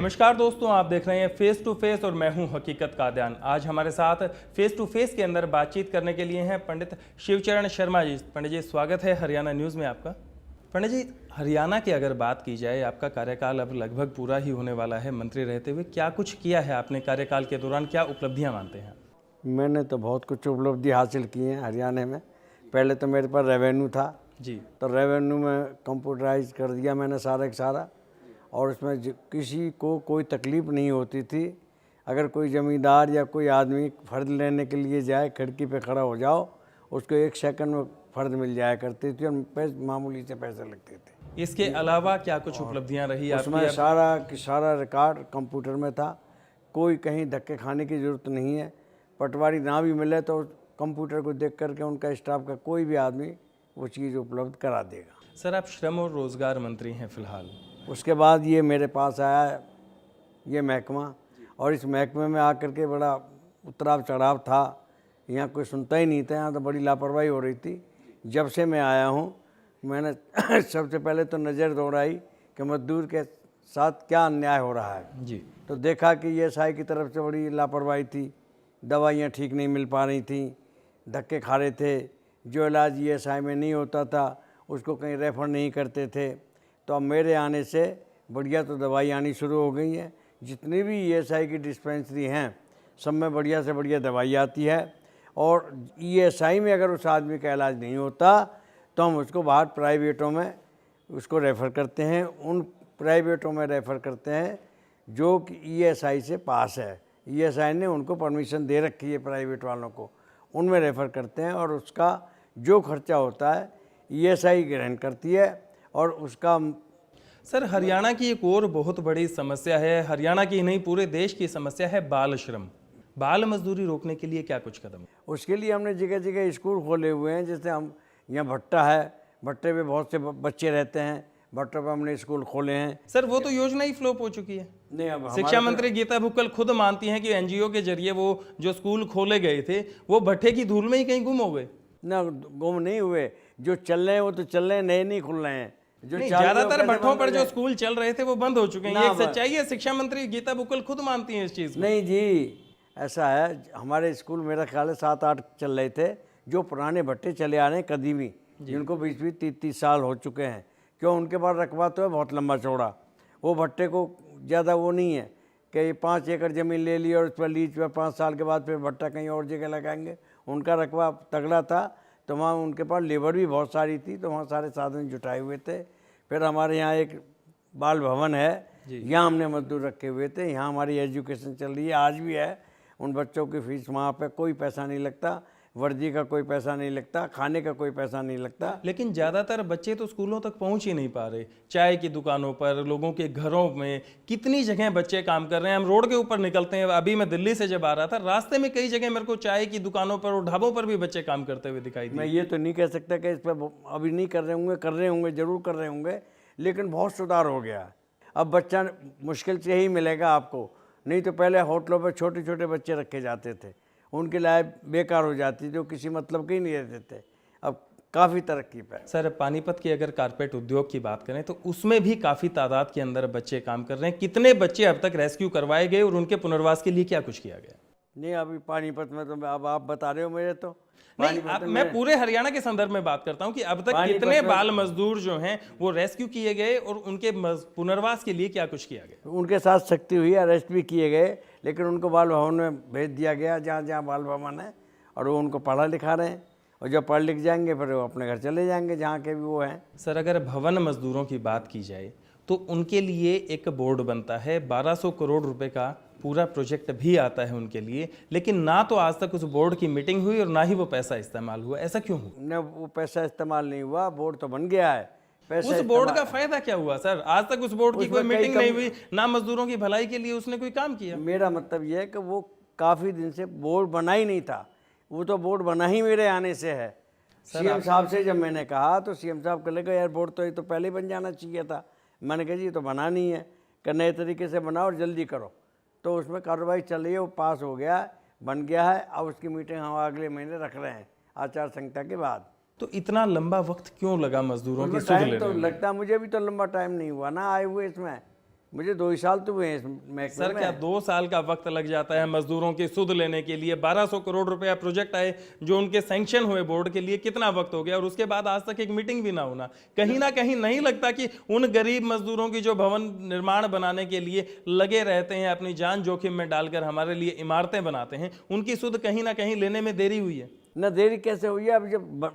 नमस्कार दोस्तों, आप देख रहे हैं फेस टू फेस और मैं हूं हकीकत कादयान। आज हमारे साथ फेस टू फेस के अंदर बातचीत करने के लिए हैं पंडित शिवचरण शर्मा जी। पंडित जी, स्वागत है हरियाणा न्यूज़ में आपका। पंडित जी, हरियाणा की अगर बात की जाए, आपका कार्यकाल अब लगभग पूरा ही होने वाला है मंत्री रहते हुए। क्या कुछ किया है आपने कार्यकाल के दौरान, क्या उपलब्धियाँ मानते हैं? मैंने तो बहुत कुछ उपलब्धि हासिल की हैं हरियाणा में। पहले तो मेरे पास रेवेन्यू था जी, तो रेवेन्यू में कंप्यूटराइज कर दिया मैंने सारा का सारा, और उसमें किसी को कोई तकलीफ़ नहीं होती थी। अगर कोई ज़मींदार या कोई आदमी फ़र्द लेने के लिए जाए, खिड़की पे खड़ा हो जाओ, उसको 1 सेकंड में फ़र्द मिल जाया करती थी और मामूली से पैसे लगते थे। इसके अलावा क्या कुछ उपलब्धियाँ रही आपकी? उसमें सारा की सारा रिकॉर्ड कंप्यूटर में था। कोई कहीं धक्के खाने की ज़रूरत नहीं है। पटवारी ना भी मिले तो कंप्यूटर को देख करके उनका स्टाफ का कोई भी आदमी वो चीज़ उपलब्ध करा देगा। सर, आप श्रम और रोजगार मंत्री हैं फिलहाल। उसके बाद ये मेरे पास आया ये महकमा, और इस महकमे में आकर के बड़ा उतराव चढ़ाव था। यहाँ कोई सुनता ही नहीं था, यहाँ तो बड़ी लापरवाही हो रही थी। जब से मैं आया हूँ मैंने सबसे पहले तो नज़र दौड़ाई कि मजदूर के साथ क्या अन्याय हो रहा है जी, तो देखा कि ईएसआई की तरफ से बड़ी लापरवाही थी। दवाइयाँ ठीक नहीं मिल पा रही थी, धक्के खा रहे थे। जो इलाज ईएसआई में नहीं होता था उसको कहीं रेफ़र नहीं करते थे। तो अब मेरे आने से बढ़िया तो दवाई आनी शुरू हो गई है। जितनी भी ईएसआई की डिस्पेंसरी हैं सब में बढ़िया से बढ़िया दवाई आती है। और ईएसआई में अगर उस आदमी का इलाज नहीं होता तो हम उसको बाहर प्राइवेटों में उसको रेफ़र करते हैं। उन प्राइवेटों में रेफ़र करते हैं जो कि ईएसआई से पास है। ईएसआई ने उनको परमिशन दे रखी है प्राइवेट वालों को, उनमें रेफ़र करते हैं और उसका जो खर्चा होता है ईएसआई ग्रहण करती है। और उसका सर, हरियाणा की एक और बहुत बड़ी समस्या है, हरियाणा की नहीं पूरे देश की समस्या है बाल श्रम। बाल मजदूरी रोकने के लिए क्या कुछ कदम? उसके लिए हमने जगह जगह स्कूल खोले हुए हैं। जैसे हम यहाँ भट्टा है, भट्टे पे बहुत से बच्चे रहते हैं, भट्टों पे हमने स्कूल खोले हैं। सर, वो तो योजना ही फ्लॉप हो चुकी है। नहीं, अब शिक्षा मंत्री गीता बुक्कल खुद मानती हैं कि एनजीओ के जरिए वो जो स्कूल खोले गए थे वो भट्टे की धूल में ही कहीं गुम हो गए। ना, गुम नहीं हुए। जो चल रहे हैं वो तो चल रहे हैं, नए नहीं खुल रहे हैं। जो ज्यादातर भट्टों पर जो स्कूल चल रहे थे वो बंद हो चुके हैं। ये एक सच्चाई है, शिक्षा मंत्री गीता बुक्कल खुद मानती हैं इस चीज को। नहीं जी, ऐसा है। हमारे स्कूल मेरा ख्याल है 7-8 चल रहे थे, जो पुराने भट्टे चले आ रहे हैं कदीमी, जिनको 20-20 30-30 साल हो चुके हैं। क्यों? उनके पास रकबा तो है बहुत लंबा चौड़ा। वो भट्टे को ज़्यादा वो नहीं है कि 5 एकड़ ज़मीन ले ली और उस पर लीज पर 5 साल के बाद फिर भट्टा कहीं और जगह लगाएंगे। उनका रकबा तगड़ा था तो वहाँ उनके पास लेबर भी बहुत सारी थी, तो वहाँ सारे साधन जुटाए हुए थे। फिर हमारे यहाँ एक बाल भवन है, यहाँ हमने मजदूर रखे हुए थे। यहाँ हमारी एजुकेशन चल रही है, आज भी है। उन बच्चों की फीस वहाँ पे कोई पैसा नहीं लगता, वर्दी का कोई पैसा नहीं लगता, खाने का कोई पैसा नहीं लगता। लेकिन ज्यादातर बच्चे तो स्कूलों तक पहुंच ही नहीं पा रहे। चाय की दुकानों पर, लोगों के घरों में कितनी जगह बच्चे काम कर रहे हैं। हम रोड के ऊपर निकलते हैं, अभी मैं दिल्ली से जब आ रहा था रास्ते में कई जगह मेरे को चाय की दुकानों पर और ढाबों पर भी बच्चे काम करते हुए दिखाई दिए। मैं ये तो नहीं कह सकता कि इस पर अभी नहीं कर रहे होंगे, जरूर कर रहे होंगे, लेकिन बहुत सुधार हो गया। अब बच्चा मुश्किल से ही मिलेगा आपको। नहीं तो पहले होटलों पर छोटे छोटे बच्चे रखे जाते थे, उनकी लाइफ बेकार हो जाती, जो किसी मतलब के ही नहीं रहते थे। अब काफ़ी तरक्की पे। सर, पानीपत की अगर कारपेट उद्योग की बात करें तो उसमें भी काफ़ी तादाद के अंदर बच्चे काम कर रहे हैं। कितने बच्चे अब तक रेस्क्यू करवाए गए और उनके पुनर्वास के लिए क्या कुछ किया गया? नहीं, अभी पानीपत में तो अब आप बता रहे हो मुझे तो नहीं, मैं पूरे हरियाणा के संदर्भ में बात करता हूं कि अब तक कितने बाल मजदूर जो हैं वो रेस्क्यू किए गए और उनके पुनर्वास के लिए क्या कुछ किया गया? उनके साथ सख्ती हुई, अरेस्ट भी किए गए, लेकिन उनको बाल भवन में भेज दिया गया, जहाँ जहाँ बाल भवन है, और वो उनको पढ़ा लिखा रहे हैं। और जब पढ़ लिख जाएंगे फिर वो अपने घर चले जाएंगे जहाँ के भी वो हैं। सर, अगर भवन मजदूरों की बात की जाए तो उनके लिए एक बोर्ड बनता है, 1200 करोड़ रुपए का पूरा प्रोजेक्ट भी आता है उनके लिए, लेकिन ना तो आज तक उस बोर्ड की मीटिंग हुई और ना ही वो पैसा इस्तेमाल हुआ। ऐसा क्यों हुआ? न, वो पैसा इस्तेमाल नहीं हुआ, बोर्ड तो बन गया है। पैसा उस बोर्ड का फायदा क्या हुआ सर? आज तक उस बोर्ड की कोई मीटिंग नहीं हुई, ना मजदूरों की भलाई के लिए उसने कोई काम किया। मेरा मतलब यह है कि वो काफ़ी दिन से बोर्ड बना ही नहीं था। वो तो बोर्ड बना ही मेरे आने से है। सीएम साहब से जब मैंने कहा तो सीएम साहब कह लगे यार बोर्ड तो ये तो पहले ही बन जाना चाहिए था। मैंने कहा जी ये तो बना नहीं है, कि नए तरीके से बनाओ और जल्दी करो। तो उसमें कार्रवाई चल रही है, वो पास हो गया, बन गया है। अब उसकी मीटिंग हम अगले महीने रख रहे हैं आचार संहिता के बाद। तो इतना लंबा वक्त क्यों लगा मजदूरों की? टाइम तो लगता, मुझे भी तो लंबा टाइम नहीं हुआ ना आए हुए इसमें। मुझे 2 ही साल तो हुए हैं इस महकमे सर क्या 2 साल का वक्त लग जाता है मजदूरों की सुध लेने के लिए? 1200 करोड़ रुपया प्रोजेक्ट आए जो उनके सैंक्शन हुए बोर्ड के लिए, कितना वक्त हो गया और उसके बाद आज तक एक मीटिंग भी ना होना। कहीं ना कहीं नहीं लगता कि उन गरीब मजदूरों की जो भवन निर्माण बनाने के लिए लगे रहते हैं, अपनी जान जोखिम में डालकर हमारे लिए इमारतें बनाते हैं, उनकी सुध कहीं ना कहीं लेने में देरी हुई है? न देरी कैसे हुई है? अब जब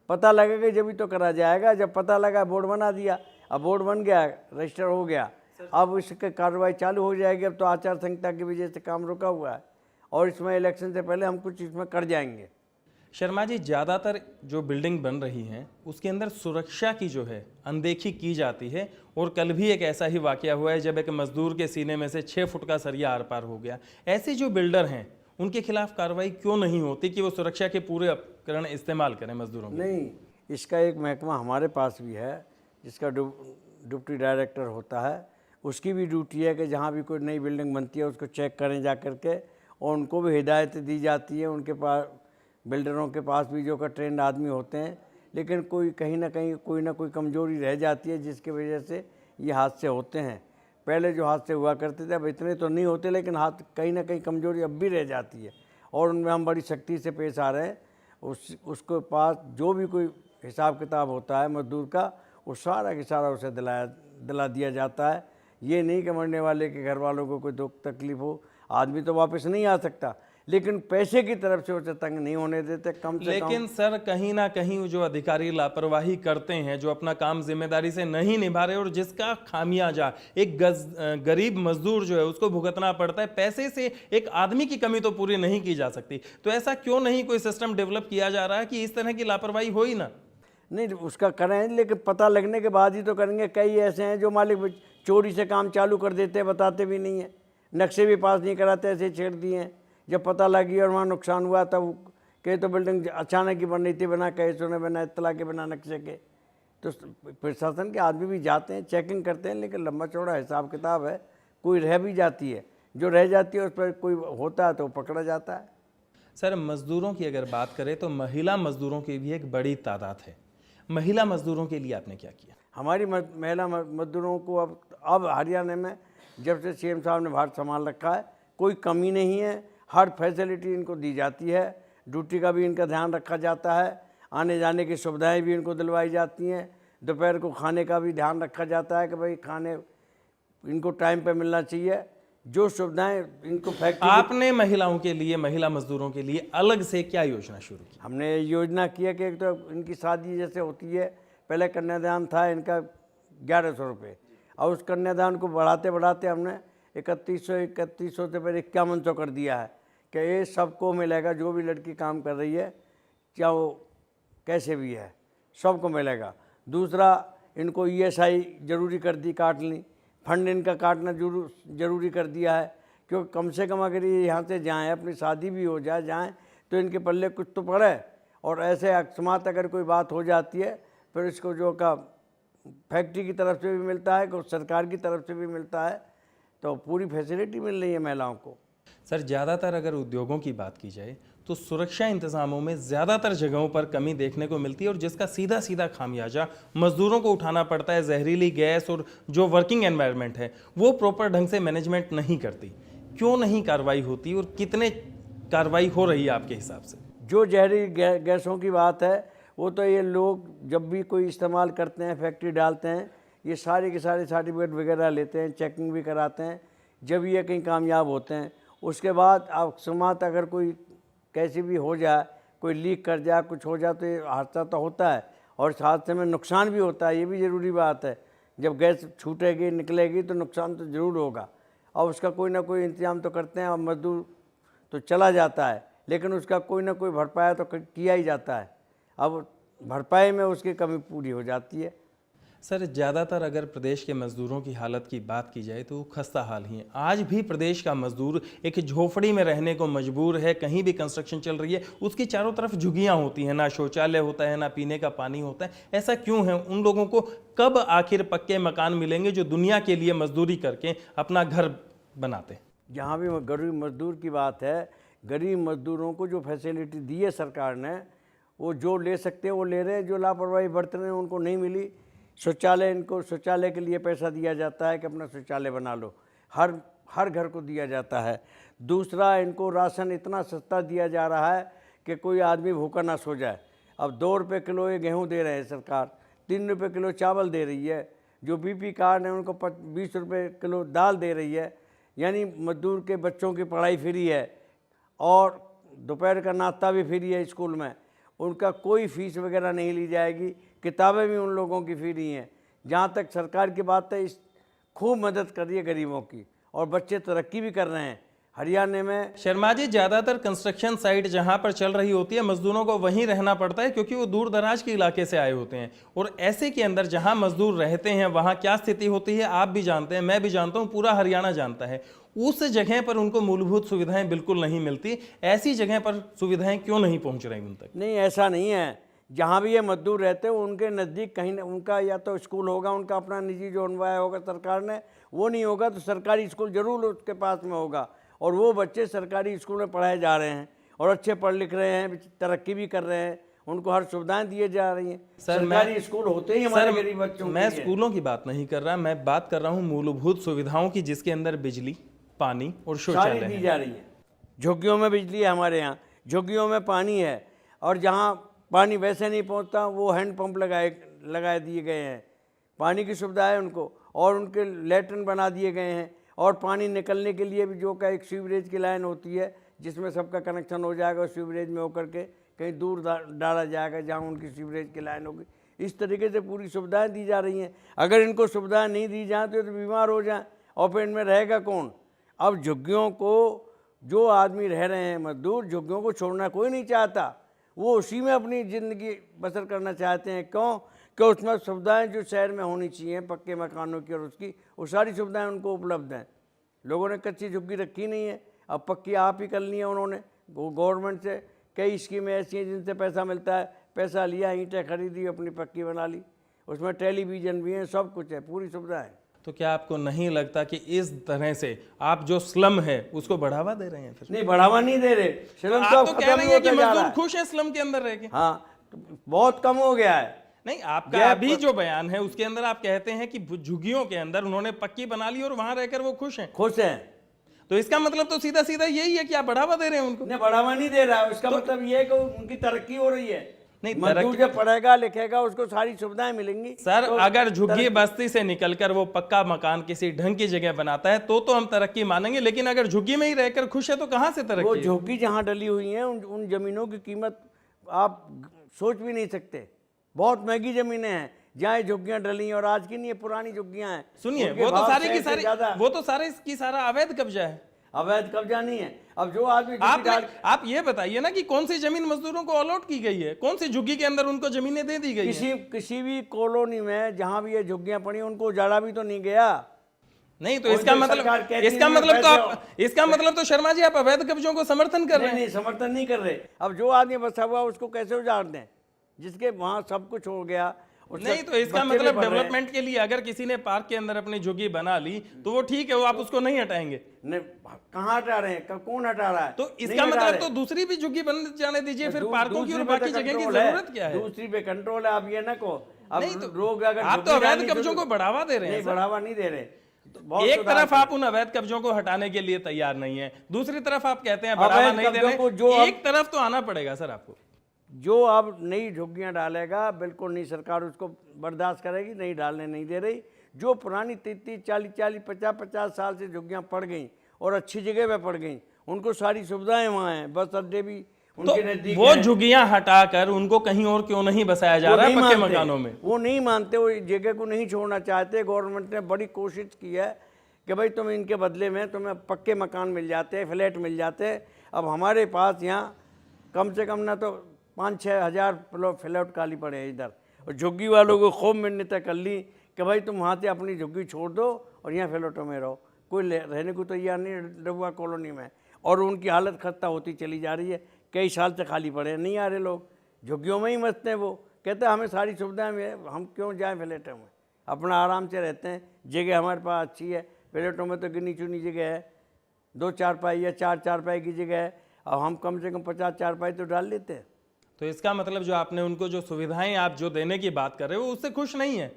पता लगेगा जब भी तो करा जाएगा। जब पता लगा बोर्ड बना दिया, अब बोर्ड बन गया, रजिस्टर हो गया, अब इसकी कार्रवाई चालू हो जाएगी। अब तो आचार संहिता की वजह से काम रुका हुआ है और इसमें इलेक्शन से पहले हम कुछ इसमें कर जाएंगे। शर्मा जी, ज़्यादातर जो बिल्डिंग बन रही हैं उसके अंदर सुरक्षा की जो है अनदेखी की जाती है और कल भी एक ऐसा ही वाकया हुआ है जब एक मजदूर के सीने में से 6 फुट का सरिया आर पार हो गया। ऐसे जो बिल्डर हैं उनके खिलाफ कार्रवाई क्यों नहीं होती कि वो सुरक्षा के पूरे उपकरण इस्तेमाल करें मजदूरों के? नहीं, इसका एक महकमा हमारे पास भी है जिसका डिप्टी डायरेक्टर होता है। उसकी भी ड्यूटी है कि जहाँ भी कोई नई बिल्डिंग बनती है उसको चेक करें जा कर के, और उनको भी हिदायतें दी जाती है। उनके पास, बिल्डरों के पास भी जो का ट्रेंड आदमी होते हैं, लेकिन कोई कहीं ना कहीं कोई ना कोई कमजोरी रह जाती है जिसकी वजह से ये हादसे होते हैं। पहले जो हादसे हुआ करते थे अब इतने तो नहीं होते, लेकिन हाथ कहीं ना कहीं कमजोरी अब भी रह जाती है और उनमें हम बड़ी सख्ती से पेश आ रहे हैं। उसके पास जो भी कोई हिसाब किताब होता है मजदूर का, वो सारा का सारा उसे दिला दिया जाता है। ये नहीं कि मरने वाले के घर वालों को कोई दुख तकलीफ हो, आदमी तो वापस नहीं आ सकता, लेकिन पैसे की तरफ से उसे तंग नहीं होने देते कम से कम। लेकिन सर कहीं ना कहीं जो अधिकारी लापरवाही करते हैं, जो अपना काम जिम्मेदारी से नहीं निभा रहे और जिसका खामियाजा एक गरीब मजदूर जो है उसको भुगतना पड़ता है, पैसे से एक आदमी की कमी तो पूरी नहीं की जा सकती। तो ऐसा क्यों नहीं कोई सिस्टम डेवलप किया जा रहा है कि इस तरह की लापरवाही हो ही ना? नहीं, उसका करें, लेकिन पता लगने के बाद ही तो करेंगे। कई ऐसे हैं जो मालिक चोरी से काम चालू कर देते हैं, बताते भी नहीं है, नक्शे भी पास नहीं कराते, ऐसे छेड़ दिए हैं। जब पता लगी और वहाँ नुकसान हुआ तब कहे तो बिल्डिंग अचानक ही बन रही थी, बिना कहे सुने, बिना इत्तला के, बिना नक्शे के। तो प्रशासन के आदमी भी जाते हैं, चेकिंग करते हैं, लेकिन लंबा चौड़ा हिसाब किताब है। कोई रह भी जाती है, जो रह जाती है उस पर कोई होता है तो पकड़ा जाता है। सर मजदूरों की अगर बात करें तो महिला मजदूरों की भी एक बड़ी तादाद है। महिला मजदूरों के लिए आपने क्या किया? हमारी महिला मजदूरों को अब हरियाणा में जब से सीएम साहब ने भारत संभाल रखा है, कोई कमी नहीं है। हर फैसिलिटी इनको दी जाती है, ड्यूटी का भी इनका ध्यान रखा जाता है, आने जाने की सुविधाएं भी इनको दिलवाई जाती हैं। दोपहर को खाने का भी ध्यान रखा जाता है कि भाई खाने इनको टाइम पे मिलना चाहिए। जो सुविधाएं इनको फैक्ट्री, आपने महिलाओं के लिए, महिला मजदूरों के लिए अलग से क्या योजना शुरू की? हमने योजना की है कि एक तो इनकी शादी जैसे होती है, पहले कन्यादान था इनका 1100 रुपये, और उस कन्यादान को बढ़ाते बढ़ाते हमने 3100 से फिर 5100 कर दिया है कि ये सबको मिलेगा। जो भी लड़की काम कर रही है, चाहे वो कैसे भी है, सबको मिलेगा। दूसरा, इनको ESI जरूरी कर दी, काट ली। फंड इनका काटना जरूरी कर दिया है, क्योंकि कम से कम अगर ये यहाँ से जाएँ, अपनी शादी भी हो जाए तो इनके पल्ले कुछ तो पड़े। और ऐसे अकस्मात अगर कोई बात हो जाती है फिर इसको जो का फैक्ट्री की तरफ से भी मिलता है, सरकार की तरफ से भी मिलता है, तो पूरी फैसिलिटी मिल रही है महिलाओं को। सर ज़्यादातर अगर उद्योगों की बात की जाए तो सुरक्षा इंतजामों में ज़्यादातर जगहों पर कमी देखने को मिलती है और जिसका सीधा सीधा खामियाजा मजदूरों को उठाना पड़ता है। जहरीली गैस और जो वर्किंग एनवायरनमेंट है वो प्रॉपर ढंग से मैनेजमेंट नहीं करती। क्यों नहीं कार्रवाई होती और कितने कार्रवाई हो रही है आपके हिसाब से? जो जहरीली गैसों की बात है, वो तो ये लोग जब भी कोई इस्तेमाल करते हैं, फैक्ट्री डालते हैं, ये सारे के सारे सर्टिफिकेट वगैरह लेते हैं, चेकिंग भी कराते हैं। जब ये कहीं कामयाब होते हैं, उसके बाद अकस्मात अगर कोई कैसे भी हो जाए, कोई लीक कर जाए, कुछ हो जाए, तो ये हादसा तो होता है और इस हादसे में नुकसान भी होता है। ये भी ज़रूरी बात है, जब गैस छूटेगी, निकलेगी तो नुकसान तो ज़रूर होगा, और उसका कोई ना कोई इंतजाम तो करते हैं। और मजदूर तो चला जाता है, लेकिन उसका कोई ना कोई भरपाई तो किया ही जाता है। अब भरपाई में उसकी कमी पूरी हो जाती है। सर ज़्यादातर अगर प्रदेश के मजदूरों की हालत की बात की जाए तो खस्ता हाल ही है। आज भी प्रदेश का मजदूर एक झोपड़ी में रहने को मजबूर है। कहीं भी कंस्ट्रक्शन चल रही है उसकी चारों तरफ झुग्गियां होती हैं, ना शौचालय होता है, ना पीने का पानी होता है। ऐसा क्यों है? उन लोगों को कब आखिर पक्के मकान मिलेंगे जो दुनिया के लिए मजदूरी करके अपना घर बनाते? जहाँ भी गरीब मजदूर की बात है, गरीब मजदूरों को जो फैसिलिटी दी है सरकार ने, वो जो ले सकते हैं वो ले रहे हैं। जो लापरवाही बरत रहे हैं उनको नहीं मिली। शौचालय, इनको शौचालय के लिए पैसा दिया जाता है कि अपना शौचालय बना लो, हर घर को दिया जाता है। दूसरा, इनको राशन इतना सस्ता दिया जा रहा है कि कोई आदमी भूखा ना सो जाए। अब 2 रुपये किलो ये गेहूँ दे रहे हैं सरकार, 3 रुपये किलो चावल दे रही है। जो बीपी कार्ड है उनको 20 रुपये किलो दाल दे रही है। यानी मजदूर के बच्चों की पढ़ाई फ्री है और दोपहर का नाश्ता भी फ्री है स्कूल में। उनका कोई फीस वगैरह नहीं ली जाएगी, किताबें भी उन लोगों की फ्री हैं। जहाँ तक सरकार की बात है, इस खूब मदद कर रही है गरीबों की और बच्चे तरक्की भी कर रहे हैं। हरियाणा में शर्मा जी, ज्यादातर कंस्ट्रक्शन साइट जहां पर चल रही होती है, मजदूरों को वहीं रहना पड़ता है क्योंकि वो दूर दराज के इलाके से आए होते हैं। और ऐसे के अंदर जहां मजदूर रहते हैं वहां क्या स्थिति होती है आप भी जानते हैं, मैं भी जानता हूं, पूरा हरियाणा जानता है। उस जगह पर उनको मूलभूत सुविधाएं बिल्कुल नहीं मिलती। ऐसी जगह पर सुविधाएं क्यों नहीं पहुंच रही उन तक? नहीं, ऐसा नहीं है। जहाँ भी ये मजदूर रहते हैं उनके नज़दीक कहीं उनका या तो स्कूल होगा, उनका अपना निजी जो बनवाया होगा सरकार ने, वो नहीं होगा तो सरकारी स्कूल जरूर उसके पास में होगा। और वो बच्चे सरकारी स्कूल में पढ़ाए जा रहे हैं और अच्छे पढ़ लिख रहे हैं, तरक्की भी कर रहे हैं, उनको हर सुविधाएं दिए जा रही हैं। सरकारी स्कूल होते ही हमारे गरीब बच्चों मैं स्कूलों की बात नहीं कर रहा, मैं बात कर रहा हूँ मूलभूत सुविधाओं की, जिसके अंदर बिजली, पानी और शौचालय दी जा रही है। झुग्गियों में बिजली है हमारे यहाँ, झुग्गियों में पानी है, और जहाँ पानी वैसे नहीं पहुँचता वो हैंडपम्प लगाए दिए गए हैं। पानी की सुविधा है उनको, और उनके लैट्रिन बना दिए गए हैं। और पानी निकलने के लिए भी जो का एक सीवरेज की लाइन होती है जिसमें सबका कनेक्शन हो जाएगा और सीवरेज में होकर के कहीं दूर डाला जाएगा जहाँ उनकी सीवरेज की लाइन होगी। इस तरीके से पूरी सुविधाएं दी जा रही हैं। अगर इनको सुविधाएं नहीं दी जाएँ तो बीमार हो जाएं और फिर इनमें रहेगा कौन? अब झुग्गियों को जो आदमी रह रहे हैं मजदूर, झुग्गियों को छोड़ना कोई नहीं चाहता, वो उसी में अपनी ज़िंदगी बसर करना चाहते हैं। क्यों? कि उसमें सुविधाएं जो शहर में होनी चाहिए पक्के मकानों की और उसकी, वो सारी सुविधाएं उनको उपलब्ध हैं। लोगों ने कच्ची झुग्गी रखी नहीं है, अब पक्की आप ही कर ली है उन्होंने। गवर्नमेंट से कई स्कीमें ऐसी हैं जिनसे पैसा मिलता है, पैसा लिया, ईंटें खरीदी, अपनी पक्की बना ली, उसमें टेलीविज़न भी है, सब कुछ है, पूरी सुविधा है। तो क्या आपको नहीं लगता कि इस तरह से आप जो स्लम है उसको बढ़ावा दे रहे हैं? फिर नहीं, बढ़ावा नहीं दे रहे, स्लम आप तो कह रहे हैं कि मजदूर खुश है स्लम के अंदर रह के। हाँ, बहुत कम हो गया है। नहीं, आपका अभी जो बयान है उसके अंदर आप कहते हैं कि झुग्गियों के अंदर उन्होंने पक्की बना ली और वहां रहकर वो खुश हैं। खुश हैं, तो इसका मतलब तो सीधा सीधा यही है कि आप बढ़ावा दे रहे हैं उनको। नहीं, बढ़ावा नहीं दे रहा, उसका मतलब ये है कि उनकी तरक्की हो रही है। नहीं, मजदूर जब पढ़ेगा लिखेगा उसको सारी सुविधाएं मिलेंगी। सर, तो अगर झुग्गी बस्ती से निकलकर वो पक्का मकान किसी ढंग की जगह बनाता है तो हम तरक्की मानेंगे, लेकिन अगर झुग्गी में ही रहकर खुश है तो कहां से तरक्की? वो झुग्गी जहां डली हुई है उन जमीनों की कीमत आप सोच भी नहीं सकते। बहुत महंगी जमीनें हैं जहाँ झुग्गियां डली हैं, और आज की नहीं है, पुरानी झुग्गियां हैं। सुनिए, वो तो सारी की सारी, वो तो सारे की सारा अवैध कब्जा है। अवैध कब्जा नहीं है। अब जो आदमी आप ये बताइए ना कि कौन सी जमीन मजदूरों को अलॉट की गई है, कौन सी झुग्गी के अंदर उनको जमीनें दे दी गई है? किसी भी कॉलोनी में जहां भी ये झुग्गियां पड़ी उनको उजाड़ा भी तो नहीं गया। नहीं, तो इसका मतलब तो शर्मा जी आप अवैध कब्जों को समर्थन कर रहे हैं? नहीं, समर्थन नहीं कर रहे। अब जो आदमी बसा हुआ उसको कैसे उजाड़ दें, जिसके वहां सब कुछ हो गया? नहीं, तो इसका मतलब डेवलपमेंट के लिए अगर किसी ने पार्क के अंदर अपनी झुग्गी बना ली तो वो ठीक है, वो आप उसको नहीं हटाएंगे? नहीं, कहाँ हटा रहे हैं, कौन हटा रहा है? तो इसका मतलब तो दूसरी भी झुग्गी बन जाने दीजिए, फिर पार्कों की और बाकी जगह की जरूरत क्या है? दूसरी पे कंट्रोल है। आप ये ना को नहीं, तो लोग अगर आप तो अवैध कब्जों को बढ़ावा दे रहे हैं। बढ़ावा नहीं दे रहे। एक तरफ आप उन अवैध कब्जों को हटाने के लिए तैयार नहीं है, दूसरी तरफ आप कहते हैं बढ़ावा नहीं दे रहे। एक तरफ तो आना पड़ेगा सर आपको। जो अब नई झुग्गियां डालेगा, बिल्कुल नहीं, सरकार उसको बर्दाश्त करेगी, नहीं डालने नहीं दे रही। जो पुरानी 30-30, 40-40, 50-50 साल से झुग्गियां पड़ गई और अच्छी जगह पे पड़ गई, उनको सारी सुविधाएं वहाँ हैं, बस अड्डे भी उनके नजदीक। वो झुग्गियां हटाकर उनको कहीं और क्यों नहीं बसाया जा रहा है पक्के मकानों में? वो नहीं मानते, वो जगह को नहीं छोड़ना चाहते। गवर्नमेंट ने बड़ी कोशिश की है कि भाई तुम इनके बदले में तुम्हें पक्के मकान मिल जाते हैं, फ्लैट मिल जाते हैं। अब हमारे पास यहाँ कम से कम ना तो 5-6 हज़ार फ्लैट खाली पड़े हैं इधर, और झुग्गी वालों को खूब मिन्नतें कर ली कि भाई तुम वहाँ से अपनी झुग्गी छोड़ दो और यहाँ फ्लैटों में रहो। कोई रहने को तैयार नहीं डबुआ कॉलोनी में, और उनकी हालत खस्ता होती चली जा रही है। कई साल से खाली पड़े हैं, नहीं आ रहे लोग, झुग्गियों में ही मचते हैं। वो कहते हैं हमें सारी सुविधाएं मिले, हम क्यों जाएँ फ्लैटों में, अपना आराम से रहते हैं। जगह हमारे पास अच्छी है, फ्लैटों में तो गिनी चुनी जगह है, 2 चारपाई या 4 चारपाई की जगह है। अब हम कम से कम 50 चारपाई तो डाल लेते हैं। तो इसका मतलब जो आपने उनको जो सुविधाएं आप जो देने की बात कर रहे हो उससे खुश नहीं है,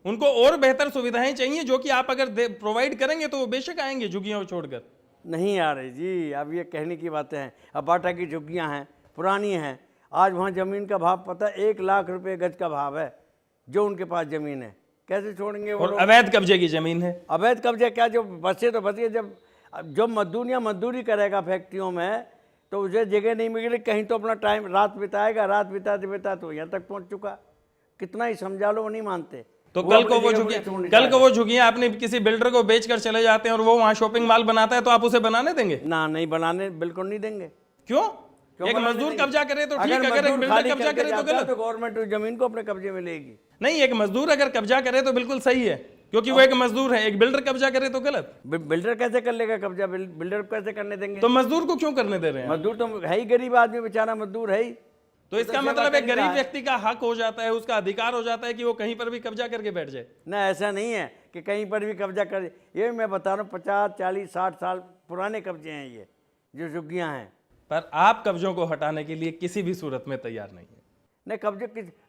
उनको और बेहतर सुविधाएं चाहिए जो कि आप अगर प्रोवाइड करेंगे तो वो बेशक आएंगे झुग्गियों को छोड़कर। नहीं आ रहे जी, अब ये कहने की बातें हैं। अब बाटा की झुग्गियाँ हैं, पुरानी हैं, आज वहाँ ज़मीन का भाव पता 1 लाख रुपए गज का भाव है जो उनके पास ज़मीन है, कैसे छोड़ेंगे वो और लोग? अवैध कब्जे की जमीन है। अवैध कब्जे क्या, जो बचे तो बचे, जब मजदूरी करेगा फैक्ट्रियों में तो उसे जगह नहीं मिली, कहीं तो अपना टाइम रात बिताएगा, रात बिता तो यहाँ तक पहुँच चुका। कितना ही समझा लो वो नहीं मानते। तो कल को वो झुग्गियां आपने किसी बिल्डर को बेचकर चले जाते हैं और वो वहां शॉपिंग मॉल बनाता है तो आप उसे बनाने देंगे? ना, नहीं बनाने बिल्कुल नहीं देंगे। क्यों? एक मजदूर कब्जा करे तो ठीक, अगर एक बिल्डर कब्जा करे तो गलत। तो गवर्नमेंट उस जमीन को अपने कब्जे में लेगी। नहीं, एक मजदूर अगर कब्जा करे तो बिल्कुल सही है क्योंकि वो एक मजदूर है। एक बिल्डर कब्जा करे तो गलत। बिल्डर कैसे कर लेगा कब्जा? बिल्डर कैसे करने देंगे? तो मजदूर को क्यों करने दे रहे हैं? मजदूर तो है ही गरीब आदमी, बेचारा मजदूर है ही। तो इसका मतलब एक गरीब व्यक्ति का हक हो जाता है, उसका अधिकार हो जाता है कि वो कहीं पर भी कब्जा करके बैठ जाए। ना, ऐसा नहीं है कि कहीं पर भी कब्जा कर। ये मैं बता रहा हूँ 50, 40, 60 साल पुराने कब्जे हैं ये जो झुग्गियाँ हैं। पर आप कब्जों को हटाने के लिए किसी भी सूरत में तैयार नहीं है। नहीं, कब्जे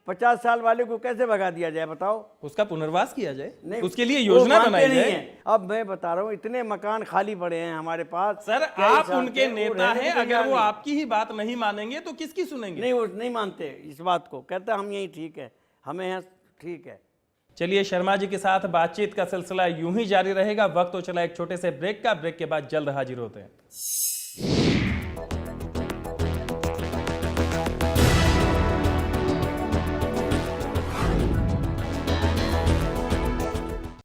50 साल वाले को कैसे भगा दिया जाए बताओ? उसका पुनर्वास किया जाए, नहीं, उसके लिए योजना बनाई जाए। अब मैं बता रहा हूँ इतने मकान खाली पड़े हैं हमारे पास। सर, आप उनके नेता हैं, अगर वो आपकी ही बात नहीं मानेंगे तो किसकी सुनेंगे? नहीं, वो नहीं मानते इस बात को, कहते हम यही ठीक है, हमें यहाँ ठीक है। चलिए, शर्मा जी के साथ बातचीत का सिलसिला यूं ही जारी रहेगा। वक्त तो चला एक छोटे से ब्रेक का, ब्रेक के बाद जल्द हाजिर होते हैं।